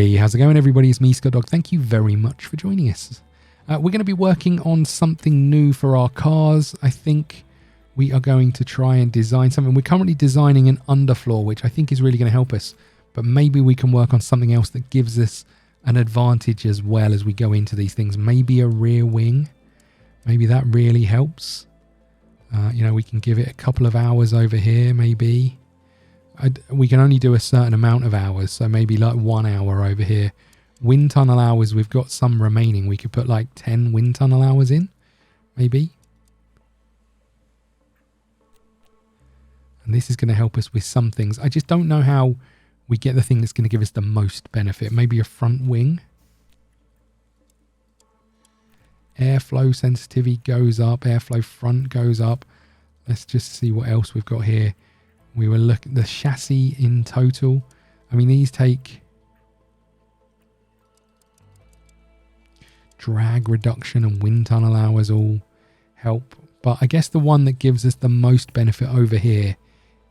Hey, how's it going, everybody? It's me, ScottDog. Thank you very much for joining us. We're going to be working on something new for our cars. I think we are going to try and design something. We're currently designing an underfloor, which I think is really going to help us. But maybe we can work on something else that gives us an advantage as well as we go into these things. Maybe a rear wing. Maybe that really helps. You know, we can give it a couple of hours over here, maybe. We can only do a certain amount of hours, so maybe like 1 hour over here. Wind tunnel hours, we've got some remaining. We could put like 10 wind tunnel hours in, maybe. And this is going to help us with some things. I just don't know how we get the thing that's going to give us the most benefit. Maybe a front wing. Airflow sensitivity goes up. Airflow front goes up. Let's just see what else we've got here. We were looking the chassis in total. I mean, these take drag reduction and wind tunnel hours all help. But I guess the one that gives us the most benefit over here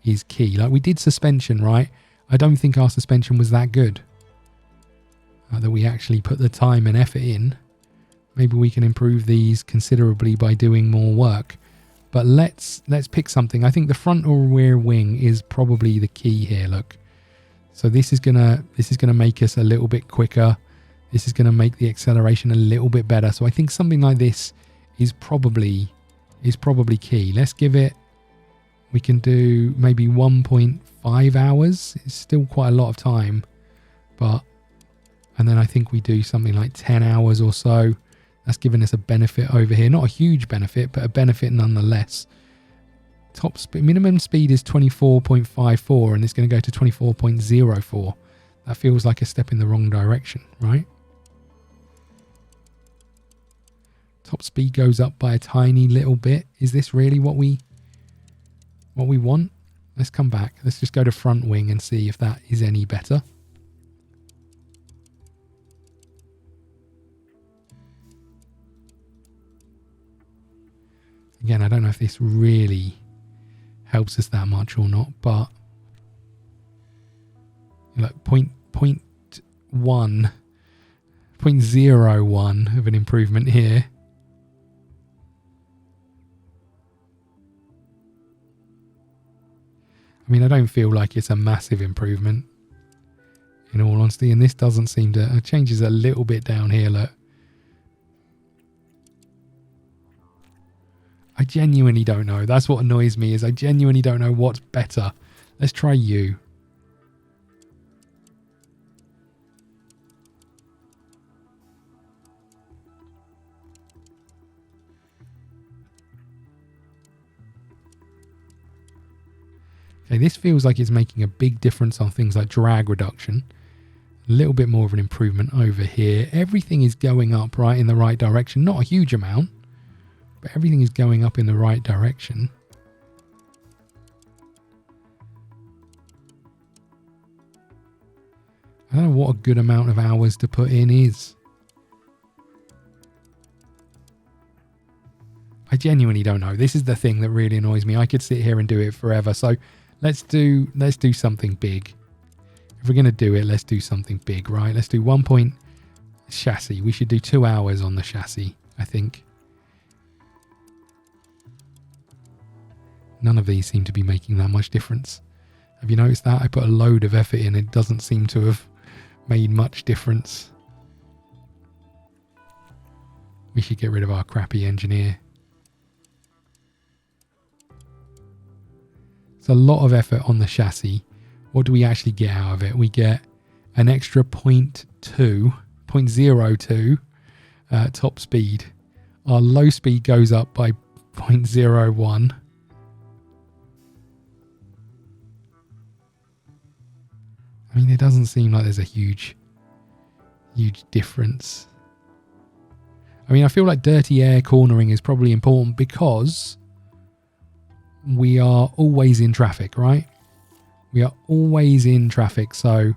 is key. Like we did suspension, right? I don't think our suspension was that good. That we actually put the time and effort in. Maybe we can improve these considerably by doing more work. But let's pick something. I think the front or rear wing is probably the key here. Look, so this is gonna make us a little bit quicker. This is gonna make the acceleration a little bit better. So I think something like this is probably key. Let's give it. We can do maybe 1.5 hours. It's still quite a lot of time, but and then I think we do something like 10 hours or so. That's giving us a benefit over here. Not a huge benefit, but a benefit nonetheless. Top speed, minimum speed is 24.54 and it's going to go to 24.04. That feels like a step in the wrong direction, right? Top speed goes up by a tiny little bit. Is this really what we want? Let's come back. Let's just go to front wing and see if that is any better. Again, I don't know if this really helps us that much or not, but like 0.01 of an improvement here. I mean, I don't feel like it's a massive improvement, in all honesty, and this doesn't seem to... It changes a little bit down here, look. I genuinely don't know. That's what annoys me, is I genuinely don't know what's better. Let's try you. Okay, this feels like it's making a big difference on things like drag reduction. A little bit more of an improvement over here. Everything is going up right in the right direction. Not a huge amount, but everything is going up in the right direction. I don't know what a good amount of hours to put in is. I genuinely don't know. This is the thing that really annoys me. I could sit here and do it forever. So let's do something big. If we're going to do it, let's do something big, right? Let's do 1 point chassis. We should do 2 hours on the chassis, I think. None of these seem to be making that much difference. Have you noticed that? I put a load of effort in. It doesn't seem to have made much difference. We should get rid of our crappy engineer. It's a lot of effort on the chassis. What do we actually get out of it? We get an extra 0.02 top speed. Our low speed goes up by 0.01. I mean, it doesn't seem like there's a huge difference. I mean, I feel like dirty air cornering is probably important because we are always in traffic, right? We are always in traffic, so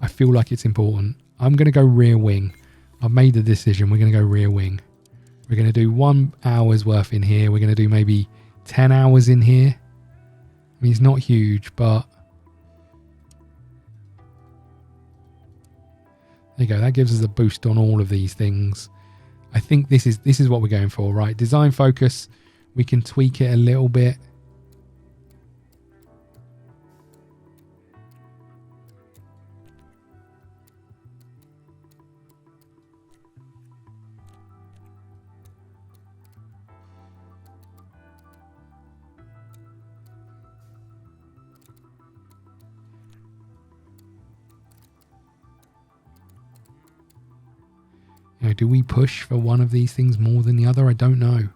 I feel like it's important. I'm going to go rear wing. I've made the decision. We're going to go rear wing. We're going to do 1 hour's worth in here. We're going to do maybe 10 hours in here. I mean, it's not huge, but There you go. That gives us a boost on all of these things. I think this is what we're going for, right? Design focus. We can tweak it a little bit. You know, do we push for one of these things more than the other? I don't know.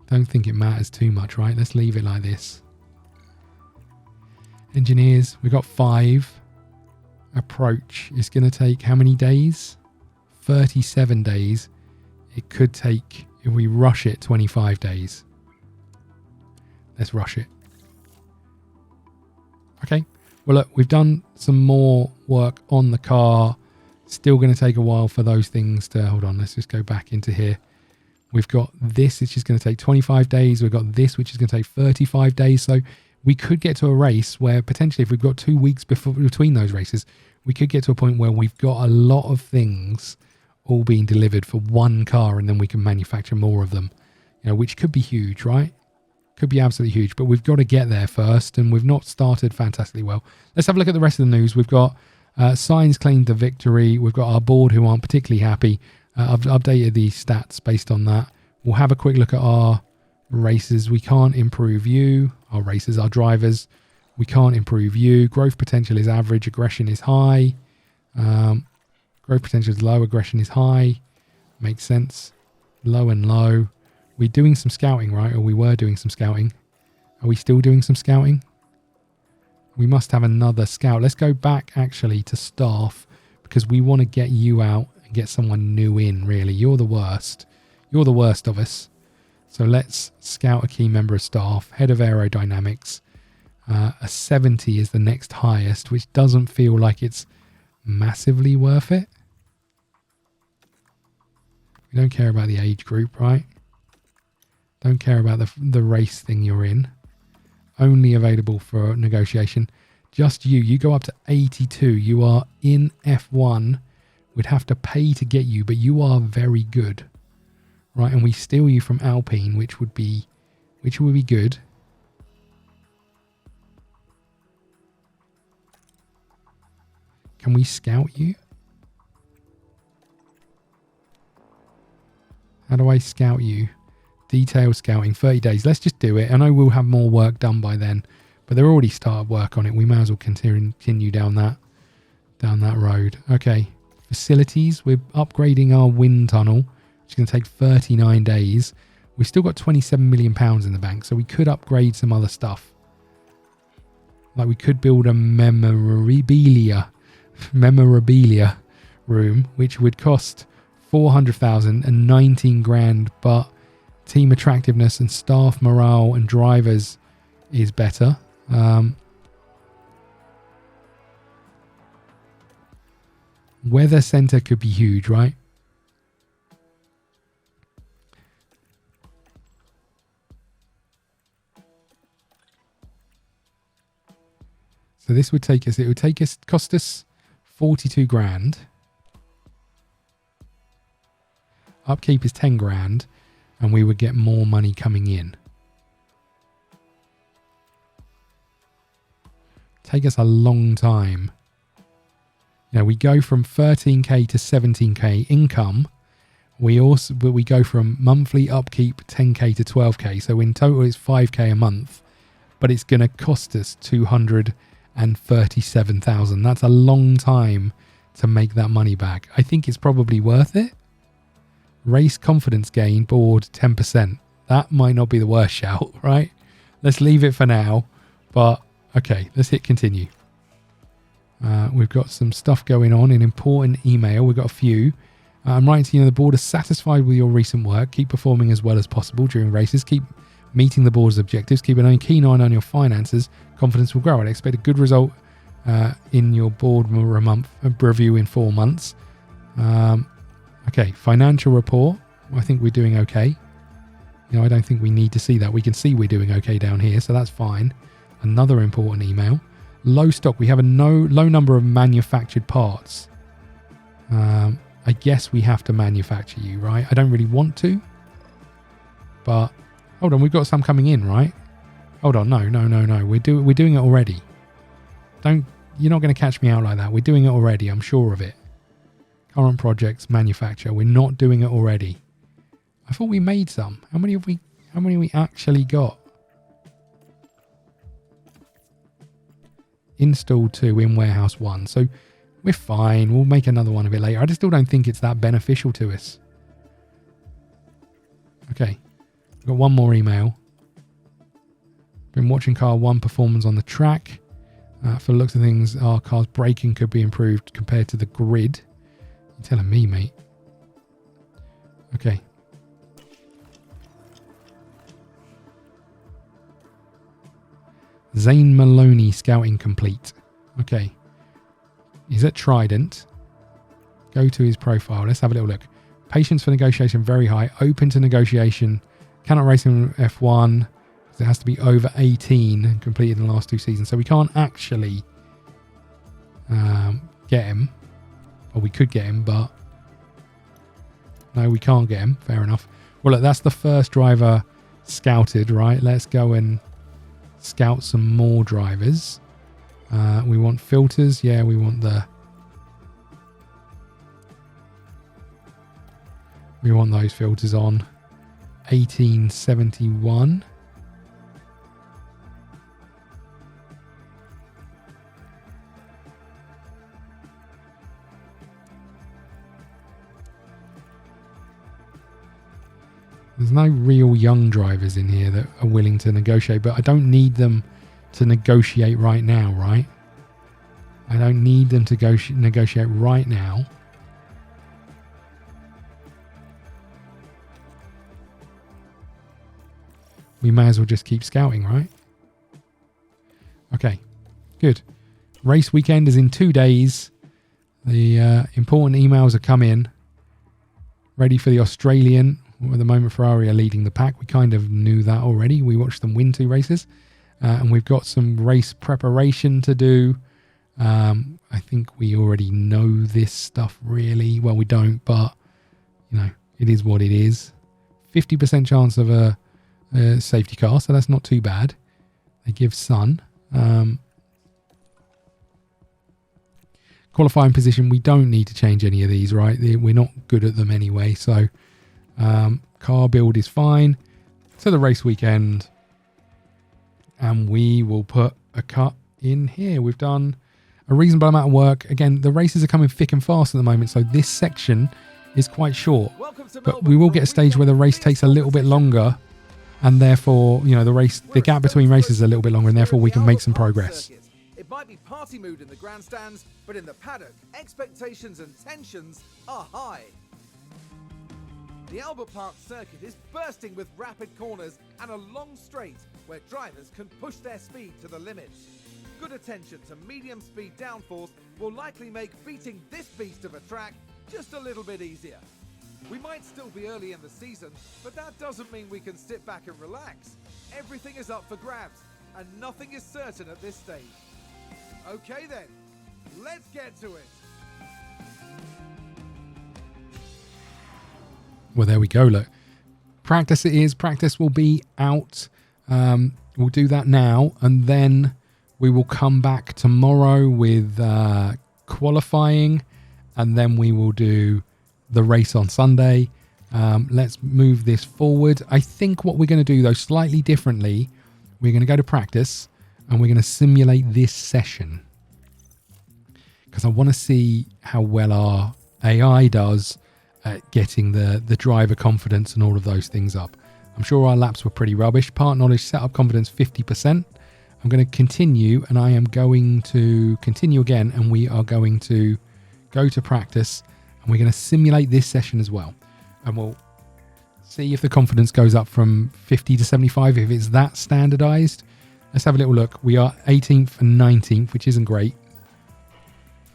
Don't think it matters too much, right? Let's leave it like this. Engineers, we've got 5. Approach is going to take how many days? 37 days. It could take, if we rush it, 25 days. Let's rush it. Okay. Well, look, we've done some more work on the car. Still going to take a while for those things to... Hold on, let's just go back into here. We've got this, which is going to take 25 days. We've got this, which is going to take 35 days. So we could get to a race where potentially if we've got 2 weeks between those races, we could get to a point where we've got a lot of things all being delivered for one car, and then we can manufacture more of them, you know, which could be huge, right? Could be absolutely huge, but we've got to get there first, and we've not started fantastically well. Let's have a look at the rest of the news. We've got Signs claimed the victory. We've got our board who aren't particularly happy. I've updated the stats based on that. We'll have a quick look at our races. We can't improve you. Our racers, our drivers. We can't improve you. Growth potential is average. Aggression is high. Growth potential is low. Aggression is high. Makes sense. Low and low. We're doing some scouting, right? Or we were doing some scouting. Are we still doing some scouting? We must have another scout. Let's go back actually to staff, because we want to get you out and get someone new in, really. You're the worst. You're the worst of us. So let's scout a key member of staff. Head of aerodynamics. A 70 is the next highest, which doesn't feel like it's massively worth it. We don't care about the age group, right? Don't care about the race thing you're in. Only available for negotiation. Just you. You go up to 82. You are in F1. We'd have to pay to get you, but you are very good. Right, and we steal you from Alpine, which would be good. Can we scout you? How do I scout you? Detailed scouting, 30 days. Let's just do it. I know we'll have more work done by then, but they're already started work on it. We may as well continue down that road. Okay. Facilities. We're upgrading our wind tunnel, which is going to take 39 days. We've still got £27 million in the bank, so we could upgrade some other stuff. Like we could build a memorabilia room, which would cost 400,000 and 19 grand, but team attractiveness and staff morale and drivers is better. Weather center could be huge, right? So this would take us, cost us 42 grand. Upkeep is 10 grand. And we would get more money coming in. Take us a long time. You know, we go from 13k to 17k income. But we go from monthly upkeep 10k to 12k. So in total it's 5k a month, but it's going to cost us 237,000. That's a long time to make that money back. I think it's probably worth it. Race confidence gain, board 10%. That might not be the worst shout, right? Let's leave it for now. But, okay, let's hit continue. We've got some stuff going on. An important email. We've got a few. I'm writing to you, the board is satisfied with your recent work. Keep performing as well as possible during races. Keep meeting the board's objectives. Keep an keen eye on your finances. Confidence will grow. I'd expect a good result in your board review in 4 months. Okay, financial report. I think we're doing okay. You know, I don't think we need to see that. We can see we're doing okay down here, so that's fine. Another important email. Low stock. We have a low number of manufactured parts. I guess we have to manufacture you, right? I don't really want to, but hold on, we've got some coming in, right? Hold on, no. We're doing it already. You're not going to catch me out like that. We're doing it already. I'm sure of it. Current projects, manufacture. We're not doing it already. I thought we made some. How many have we actually got? Install 2 in warehouse 1. So we're fine. We'll make another one a bit later. I just still don't think it's that beneficial to us. Okay. We've got one more email. Been watching car 1 performance on the track. For the looks of things, our car's braking could be improved compared to the grid. You're telling me, mate. Okay. Zane Maloney scouting complete. Okay. He's at Trident. Go to his profile. Let's have a little look. Patience for negotiation very high. Open to negotiation. Cannot race in F1. It has to be over 18 and completed in the last 2 seasons. So we can't actually get him. Or we could get him, but no, we can't get him. Fair enough. Well, look, that's the first driver scouted, right? Let's go and scout some more drivers. We want filters. Yeah, we want those filters on. 1871. There's no real young drivers in here that are willing to negotiate, but I don't need them to negotiate right now, right? I don't need them to negotiate right now. We may as well just keep scouting, right? Okay, good. Race weekend is in 2 days. The important emails have come in. Ready for the Australian. At the moment, Ferrari are leading the pack. We kind of knew that already. We watched them win 2 races. And we've got some race preparation to do. I think we already know this stuff, really. Well, we don't, but, you know, it is what it is. 50% chance of a safety car, so that's not too bad. They give Sun. Qualifying position, we don't need to change any of these, right? We're not good at them anyway, so... car build is fine. To the race weekend, and we will put a cut in here. We've done a reasonable amount of work. Again, the races are coming thick and fast at the moment, so this section is quite short, but we will get a stage where the race takes a little bit longer, and therefore, you know, the gap between races is a little bit longer, and therefore we can make some progress. It might be party mood in the grandstands, but in the paddock, expectations and tensions are high. The Albert Park circuit is bursting with rapid corners and a long straight where drivers can push their speed to the limit. Good attention to medium speed downforce will likely make beating this beast of a track just a little bit easier. We might still be early in the season, but that doesn't mean we can sit back and relax. Everything is up for grabs, and nothing is certain at this stage. Okay then, let's get to it. Well, there we go, look. Practice it is. Practice will be out. We'll do that now, and then we will come back tomorrow with qualifying, and then we will do the race on Sunday. Let's move this forward. I think what we're going to do, though, slightly differently, we're going to go to practice, and we're going to simulate this session, because I want to see how well our AI does at getting the driver confidence and all of those things up. I'm sure our laps were pretty rubbish. Part knowledge, setup confidence, 50%. I'm going to continue, and I am going to continue again, and we are going to go to practice, and we're going to simulate this session as well. And we'll see if the confidence goes up from 50 to 75, if it's that standardized. Let's have a little look. We are 18th and 19th, which isn't great.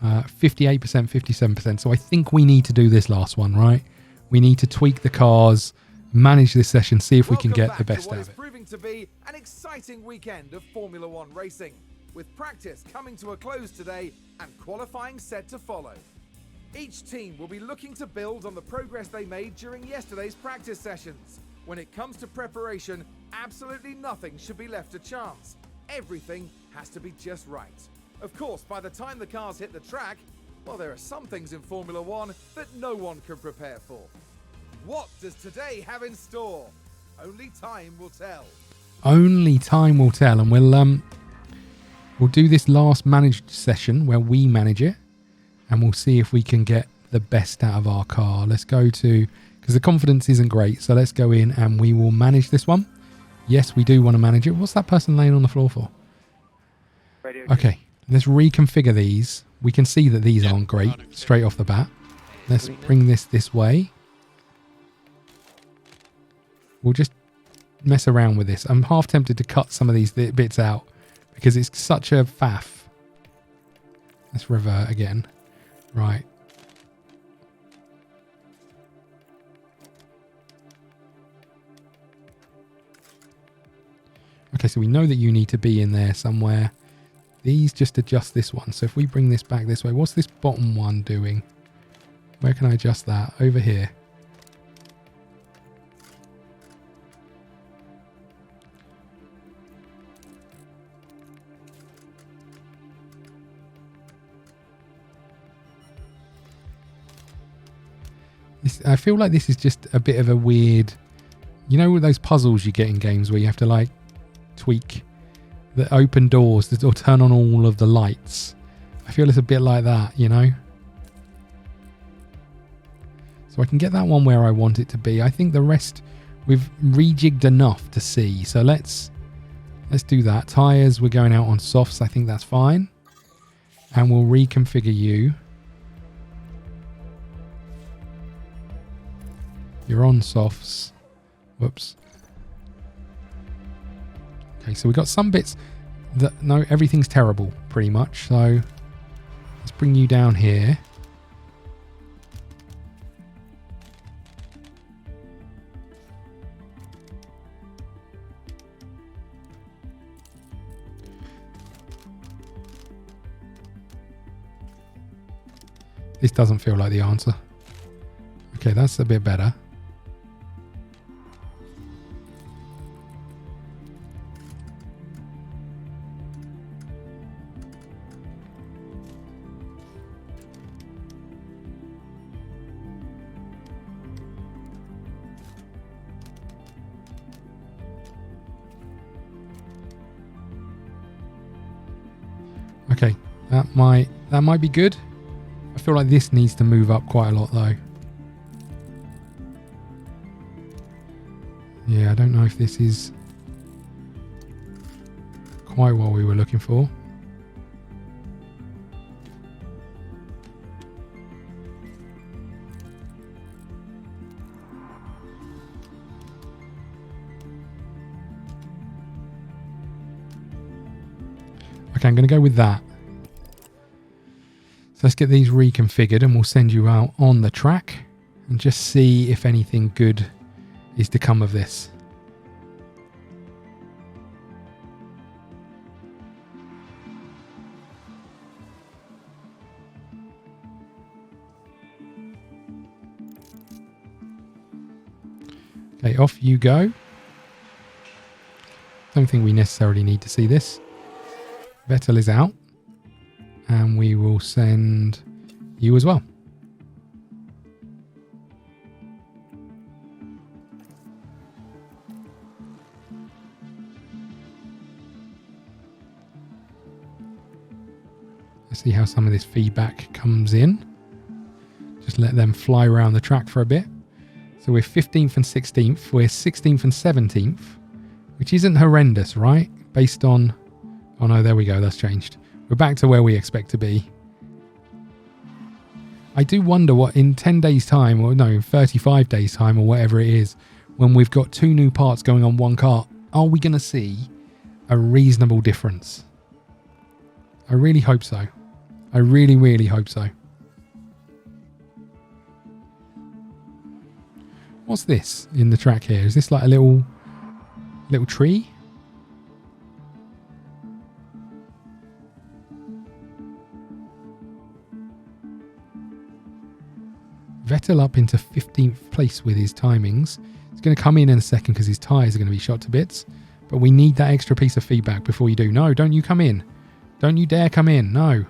58%, 57%. So I think we need to do this last one, right? We need to tweak the cars, manage this session, see if we can get the best out of it. Proving to be an exciting weekend of Formula One racing, with practice coming to a close today and qualifying set to follow. Each team will be looking to build on the progress they made during yesterday's practice sessions. When it comes to preparation, absolutely nothing should be left to chance. Everything has to be just right. Of course, by the time the cars hit the track, well, there are some things in Formula One that no one can prepare for. What does today have in store? Only time will tell. Only time will tell, and we'll do this last managed session where we manage it, and we'll see if we can get the best out of our car. Let's go to, because the confidence isn't great, so let's go in and we will manage this one. Yes, we do want to manage it. What's that person laying on the floor for? Okay, let's reconfigure these. We can see that these aren't great straight off the bat. Let's bring this way. We'll just mess around with this. I'm half tempted to cut some of these bits out because it's such a faff. Let's revert again. Right. Okay, so we know that you need to be in there somewhere. These just adjust this one. So if we bring this back this way, what's this bottom one doing? Where can I adjust that? Over here. I feel like this is just a bit of a weird, you know, with those puzzles you get in games where you have to like tweak the open doors or turn on all of the lights. I feel it's a bit like that, you know. So I can get that one where I want it to be. I think the rest we've rejigged enough to see. So let's do that. Tires, we're going out on softs. I think that's fine. And we'll reconfigure you. You're on softs. Whoops. Okay, so we've got some bits that, no, everything's terrible pretty much. So let's bring you down here. This doesn't feel like the answer. Okay, that's a bit better. Okay, that might be good. I feel like this needs to move up quite a lot though. Yeah, I don't know if this is quite what we were looking for. Okay, I'm going to go with that. So let's get these reconfigured and we'll send you out on the track and just see if anything good is to come of this. Okay, off you go. Don't think we necessarily need to see this. Vettel is out. And we will send you as well. Let's see how some of this feedback comes in. Just let them fly around the track for a bit. So we're 15th and 16th. We're 16th and 17th, which isn't horrendous, right? Based on... Oh no, there we go. That's changed. We're back to where we expect to be. I do wonder what in 10 days time, or no, in 35 days time or whatever it is, when we've got 2 new parts going on one car, are we going to see a reasonable difference? I really hope so. I really, really hope so. What's this in the track here? Is this like a little tree? Vettel up into 15th place with his timings. He's going to come in a second because his tyres are going to be shot to bits. But we need that extra piece of feedback before you do. No, don't you come in. Don't you dare come in. No.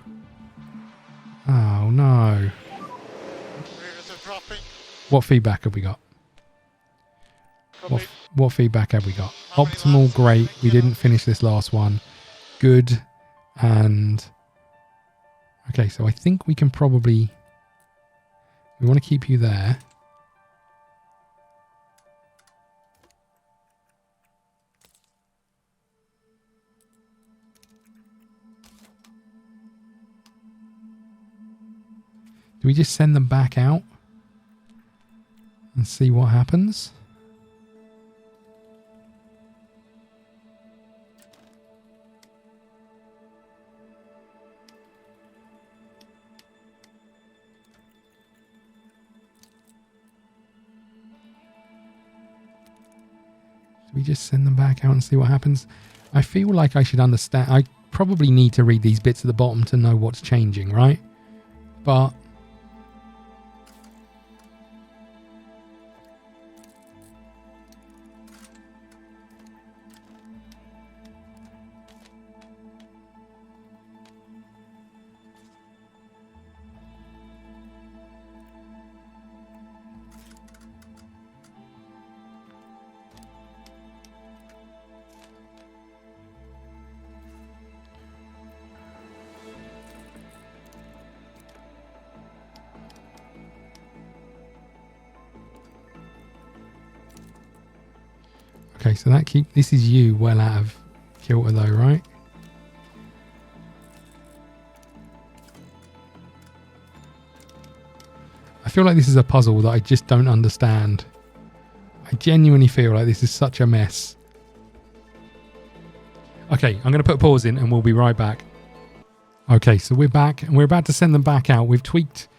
Oh, no. What feedback have we got? What feedback have we got? Optimal, great. We didn't finish this last one. Good. And... okay, so I think we can probably... we want to keep you there. Do we just send them back out and see what happens? Do we just send them back out and see what happens? I feel like I should understand. I probably need to read these bits at the bottom to know what's changing, right? But... okay, so that this is you well out of kilter though, right? I feel like this is a puzzle that I just don't understand. I genuinely feel like this is such a mess. Okay, I'm going to put a pause in and we'll be right back. Okay, so we're back and we're about to send them back out. We've tweaked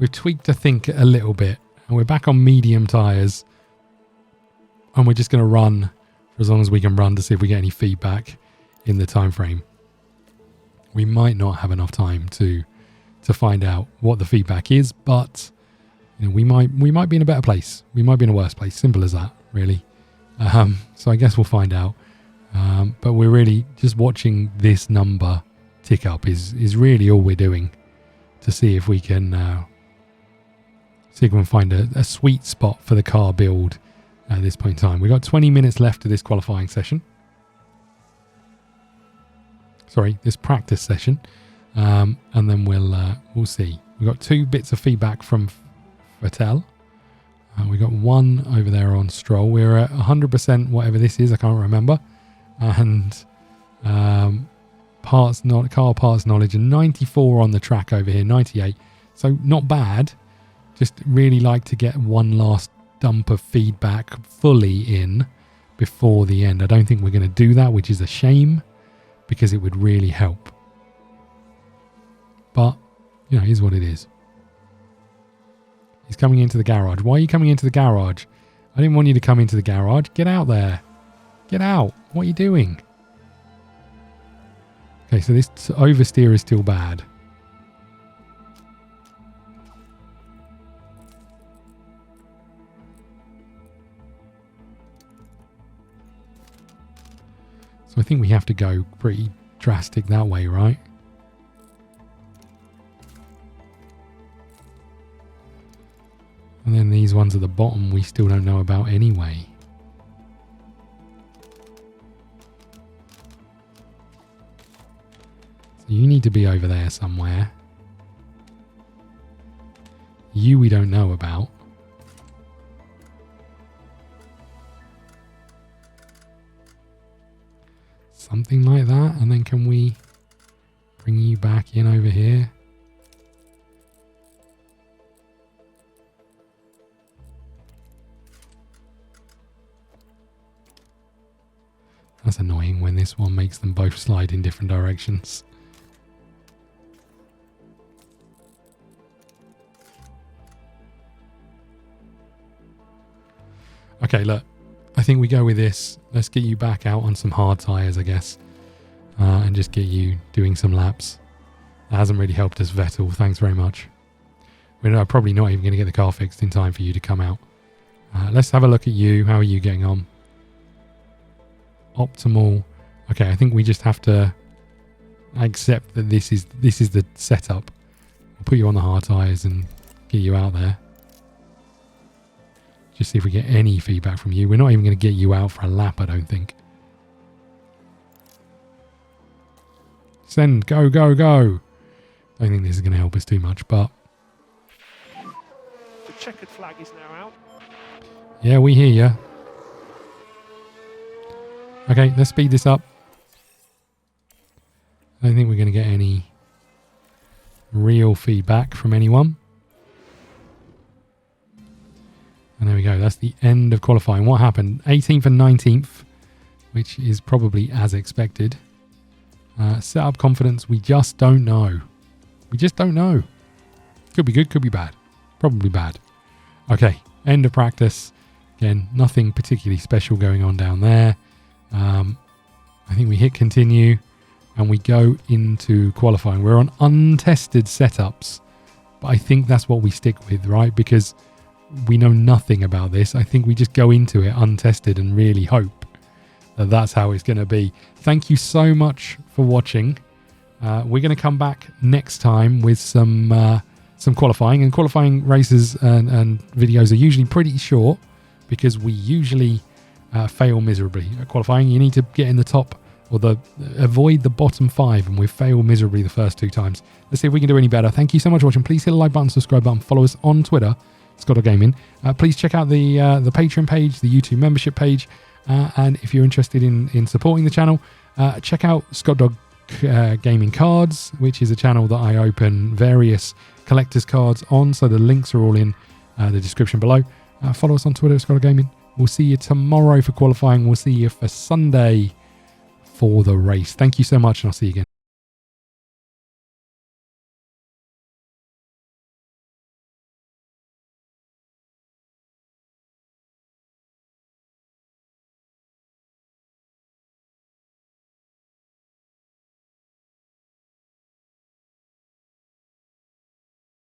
I think a little bit and we're back on medium tyres. And we're just going to run for as long as we can run to see if we get any feedback in the time frame. We might not have enough time to find out what the feedback is, but you know, we might be in a better place. We might be in a worse place. Simple as that, really. So I guess we'll find out. But we're really just watching this number tick up is really all we're doing to see if we can find a sweet spot for the car build. At this point in time, we've got 20 minutes left of this qualifying session. Sorry, this practice session, and then we'll see. We've got 2 bits of feedback from Vettel. We've got 1 over there on Stroll. We're at 100%, whatever this is, I can't remember, and car parts knowledge, and 94 on the track over here, 98. So not bad. Just really like to get one last dump of feedback fully in before the end. I don't think we're going to do that, which is a shame because it would really help. But, you know, here's what it is. He's coming into the garage. Why are you coming into the garage? I didn't want you to come into the garage. Get out there. Get out. What are you doing? Okay, so this oversteer is still bad. So I think we have to go pretty drastic that way, right? And then these ones at the bottom we still don't know about anyway. So you need to be over there somewhere. You we don't know about. Something like that, and then can we bring you back in over here? That's annoying when this one makes them both slide in different directions. Okay, look. I think we go with this. Let's get you back out on some hard tyres, I guess. And just get you doing some laps. That hasn't really helped us, Vettel. Thanks very much. We're probably not even going to get the car fixed in time for you to come out. Let's have a look at you. How are you getting on? Optimal. Okay, I think we just have to accept that this is the setup. We'll put you on the hard tyres and get you out there. Just see if we get any feedback from you. We're not even going to get you out for a lap, I don't think. Send, go, go, go. I don't think this is going to help us too much, but... The checkered flag is now out. Yeah, we hear you. Okay, let's speed this up. I don't think we're going to get any real feedback from anyone. And there we go. That's the end of qualifying. What happened? 18th and 19th, which is probably as expected. Setup confidence, we just don't know. We just don't know. Could be good, could be bad. Probably bad. Okay, end of practice. Again, nothing particularly special going on down there. I think we hit continue and we go into qualifying. We're on untested setups, but I think that's what we stick with, right? Because we know nothing about this. I think we just go into it untested and really hope that that's how it's going to be. Thank you so much for watching. We're going to come back next time with some qualifying, and qualifying races and videos are usually pretty short because we usually fail miserably at qualifying. You need to get in the top or avoid the bottom 5, and we've failed miserably the first 2 times. Let's see if we can do any better. Thank you so much for watching. Please hit the like button, subscribe button, follow us on Twitter, ScottDogGaming. Please check out the Patreon page, the YouTube membership page, and if you're interested in supporting the channel, check out ScottDogGaming Cards, which is a channel that I open various collector's cards on, so the links are all in the description below. Follow us on Twitter, ScottDogGaming. We'll see you tomorrow for qualifying. We'll see you for Sunday for the race. Thank you so much, and I'll see you again.